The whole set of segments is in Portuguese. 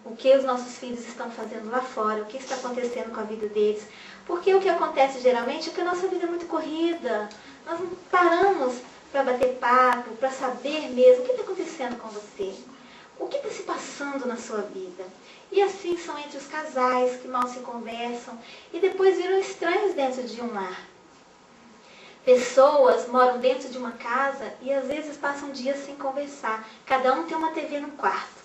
o que os nossos filhos estão fazendo lá fora, o que está acontecendo com a vida deles. Porque o que acontece geralmente é que a nossa vida é muito corrida. Nós não paramos para bater papo, para saber mesmo o que está acontecendo com você. O que está se passando na sua vida. E assim são entre os casais que mal se conversam e depois viram estranhos dentro de um lar. Pessoas moram dentro de uma casa e às vezes passam dias sem conversar. Cada um tem uma TV no quarto.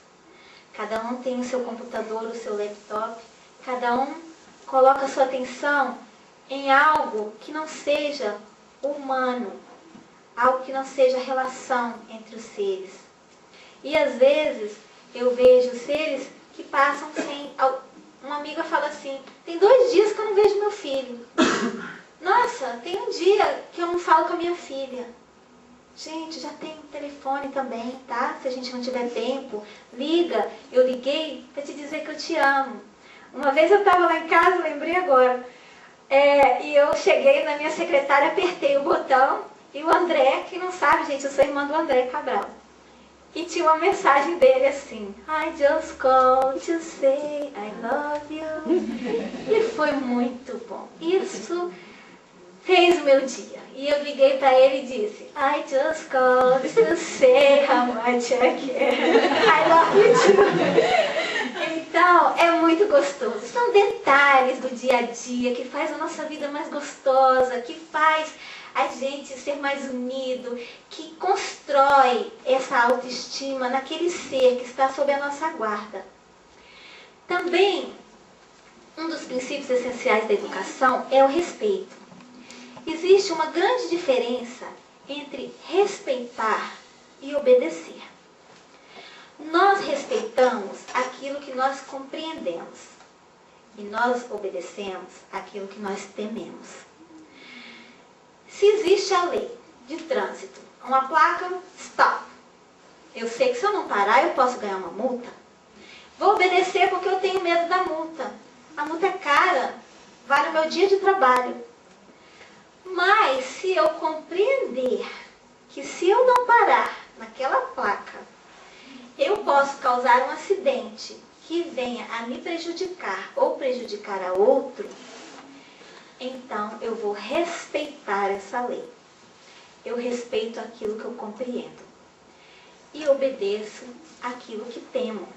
Cada um tem o seu computador, o seu laptop. Cada um coloca a sua atenção em algo que não seja humano. Algo que não seja relação entre os seres. E às vezes eu vejo seres que passam sem... Uma amiga fala assim, tem 2 dias que eu não vejo meu filho. Nossa, tem um dia que eu não falo com a minha filha. Gente, já tem um telefone também, tá? Se a gente não tiver tempo, liga. Eu liguei para te dizer que eu te amo. Uma vez eu estava lá em casa, lembrei agora. E eu cheguei na minha secretária, apertei o botão. E o André, quem não sabe, gente, eu sou irmã do André Cabral. E tinha uma mensagem dele assim, I just called to say I love you. E foi muito bom. Isso fez o meu dia. E eu liguei para ele e disse, I just called to say how much I care. I love you too. Então, é muito gostoso. São detalhes do dia a dia que faz a nossa vida mais gostosa, que faz a gente ser mais unido, que constrói essa autoestima naquele ser que está sob a nossa guarda. Também, um dos princípios essenciais da educação é o respeito. Existe uma grande diferença entre respeitar e obedecer. Nós respeitamos aquilo que nós compreendemos e nós obedecemos aquilo que nós tememos. Se existe a lei de trânsito, uma placa, stop. Eu sei que se eu não parar, eu posso ganhar uma multa. Vou obedecer porque eu tenho medo da multa. A multa é cara, vale o meu dia de trabalho. Mas se eu compreender que se eu não parar naquela placa, eu posso causar um acidente que venha a me prejudicar ou prejudicar a outro, então eu vou respeitar essa lei. Eu respeito aquilo que eu compreendo. E obedeço aquilo que temo.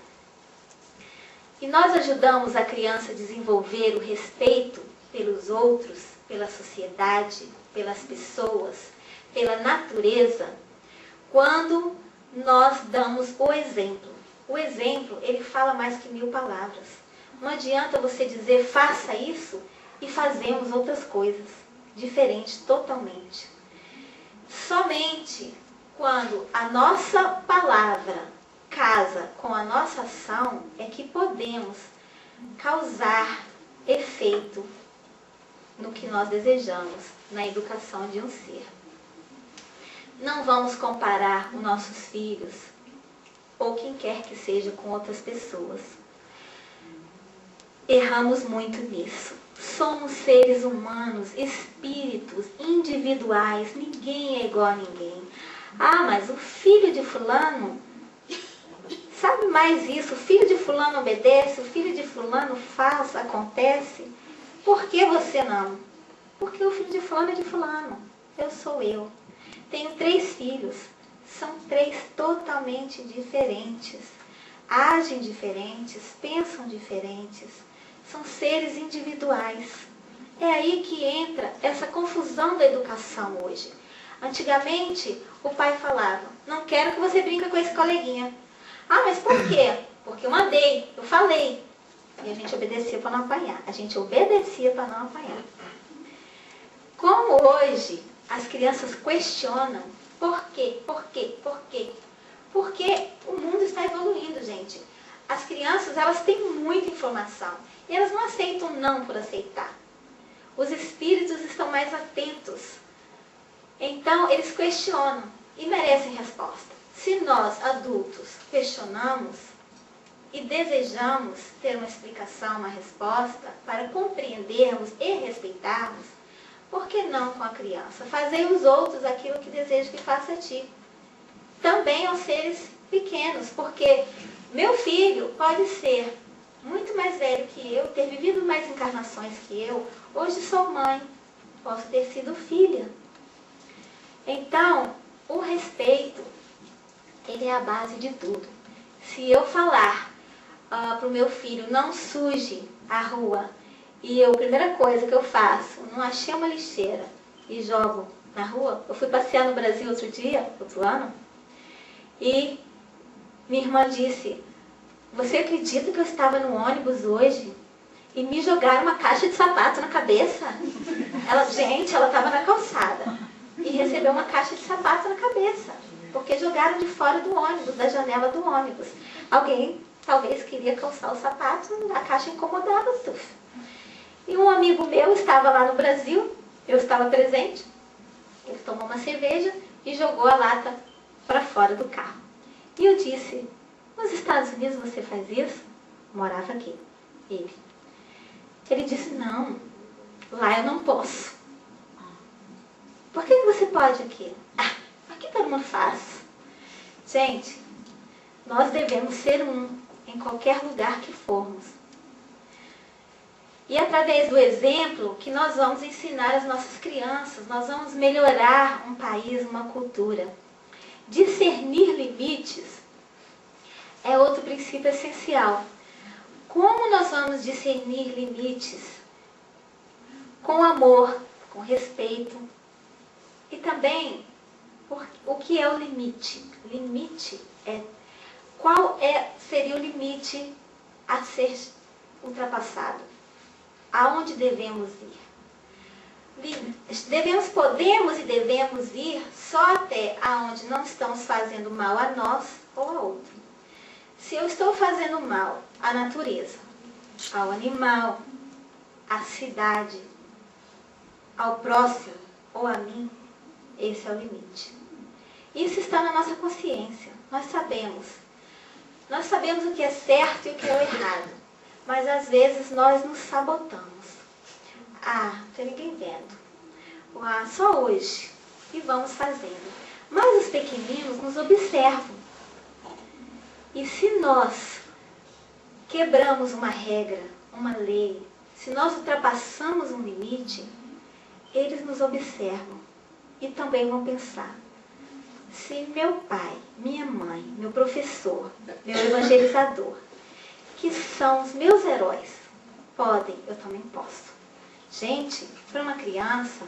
E nós ajudamos a criança a desenvolver o respeito pelos outros, pela sociedade, pelas pessoas, pela natureza, quando nós damos o exemplo. O exemplo, ele fala mais que 1000 palavras. Não adianta você dizer, faça isso, e fazemos outras coisas, diferentes totalmente. Somente quando a nossa palavra casa com a nossa ação, é que podemos causar efeito no que nós desejamos, na educação de um ser. Não vamos comparar os nossos filhos, ou quem quer que seja, com outras pessoas. Erramos muito nisso. Somos seres humanos, espíritos individuais, ninguém é igual a ninguém. Ah, mas o filho de fulano, sabe mais isso, o filho de fulano obedece, o filho de fulano faz, acontece. Por que você não? Porque o filho de fulano é de fulano, eu sou eu. Tenho 3 filhos, são 3 totalmente diferentes. Agem diferentes, pensam diferentes. São seres individuais. É aí que entra essa confusão da educação hoje. Antigamente, o pai falava, não quero que você brinque com esse coleguinha. Ah, mas por quê? Porque eu mandei, eu falei. E a gente obedecia para não apanhar. A gente obedecia para não apanhar. Como hoje as crianças questionam, por quê? Por quê? Por quê? Porque o mundo está evoluindo, gente. As crianças, elas têm muita informação. E elas não aceitam não por aceitar. Os espíritos estão mais atentos. Então, eles questionam e merecem resposta. Se nós, adultos, questionamos e desejamos ter uma explicação, uma resposta, para compreendermos e respeitarmos, por que não com a criança? Fazei os outros aquilo que desejo que faça a ti. Também aos seres pequenos, porque meu filho pode ser muito mais velho que eu, ter vivido mais encarnações que eu. Hoje sou mãe, posso ter sido filha. Então, o respeito, ele é a base de tudo. Se eu falar para o meu filho, não suje a rua, e a primeira coisa que eu faço, não achei uma lixeira e jogo na rua. Eu fui passear no Brasil outro ano, e minha irmã disse, você acredita que eu estava no ônibus hoje e me jogaram uma caixa de sapato na cabeça? Ela estava na calçada e recebeu uma caixa de sapato na cabeça, porque jogaram de fora do ônibus, da janela do ônibus. Alguém talvez queria calçar o sapato, a caixa incomodava, tuf. E um amigo meu estava lá no Brasil, eu estava presente, ele tomou uma cerveja e jogou a lata para fora do carro. E eu disse, nos Estados Unidos você faz isso? Morava aqui, ele. Ele disse, não, lá eu não posso. Por que você pode aqui? Aqui todo mundo faz. Gente, nós devemos ser um em qualquer lugar que formos. E através do exemplo que nós vamos ensinar as nossas crianças, nós vamos melhorar um país, uma cultura. Discernir limites é outro princípio essencial. Como nós vamos discernir limites? Com amor, com respeito. E também, o que é o limite? Limite é seria o limite a ser ultrapassado? Aonde devemos ir? Podemos e devemos ir só até aonde não estamos fazendo mal a nós ou a outro. Se eu estou fazendo mal à natureza, ao animal, à cidade, ao próximo ou a mim, esse é o limite. Isso está na nossa consciência. Nós sabemos o que é certo e o que é o errado. Mas às vezes nós nos sabotamos. Não tem ninguém vendo. Só hoje. E vamos fazendo. Mas os pequeninos nos observam. E se nós quebramos uma regra, uma lei, se nós ultrapassamos um limite, eles nos observam e também vão pensar, se meu pai, minha mãe, meu professor, meu evangelizador, que são os meus heróis, podem, eu também posso. Gente, para uma criança,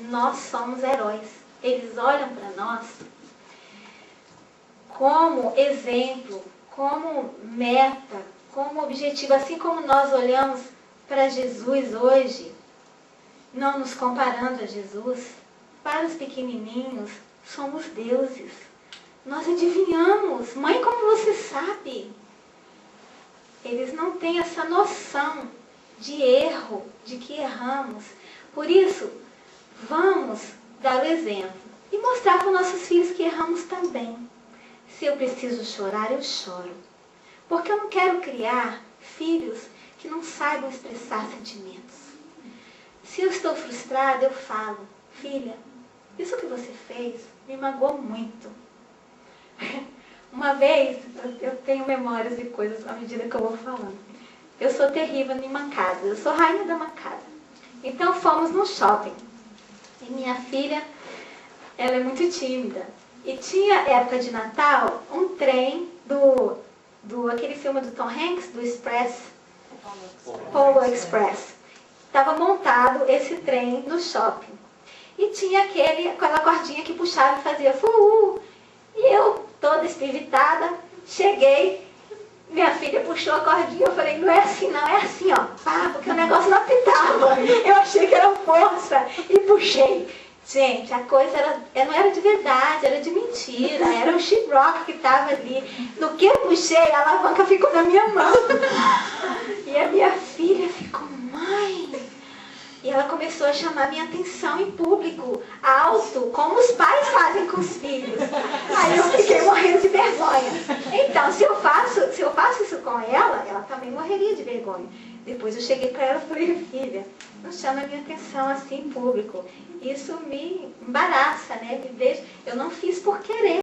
nós somos heróis. Eles olham para nós como exemplo, como meta, como objetivo, assim como nós olhamos para Jesus hoje, não nos comparando a Jesus, para os pequenininhos, somos deuses. Nós adivinhamos. Mãe, como você sabe? Eles não têm essa noção de erro, de que erramos. Por isso, vamos dar o exemplo e mostrar para os nossos filhos que erramos também. Se eu preciso chorar, eu choro. Porque eu não quero criar filhos que não saibam expressar sentimentos. Se eu estou frustrada, eu falo, filha, isso que você fez me magoou muito. Uma vez, eu tenho memórias de coisas à medida que eu vou falando. Eu sou terrível em mancada, eu sou rainha da mancada. Então fomos no shopping. E minha filha, ela é muito tímida. E tinha, época de Natal, um trem aquele filme do Tom Hanks, do Express, Polar Express. Estava montado esse trem no shopping. E tinha aquela cordinha que puxava e fazia fu. E eu, toda espiritada, cheguei, minha filha puxou a cordinha, eu falei, não é assim não, é assim, ó, pá, porque o negócio não apitava. Eu achei que era força e puxei. Gente, a coisa não era de verdade, era de mentira, era o sheetrock que estava ali. No que eu puxei, a alavanca ficou na minha mão. E a minha filha ficou, mãe... E ela começou a chamar minha atenção em público, alto, como os pais fazem com os filhos. Aí eu fiquei morrendo de vergonha. Então, se eu faço isso com ela também morreria de vergonha. Depois eu cheguei para ela e falei, filha, não chama a minha atenção assim em público. Isso me embaraça, né? Eu não fiz por querer.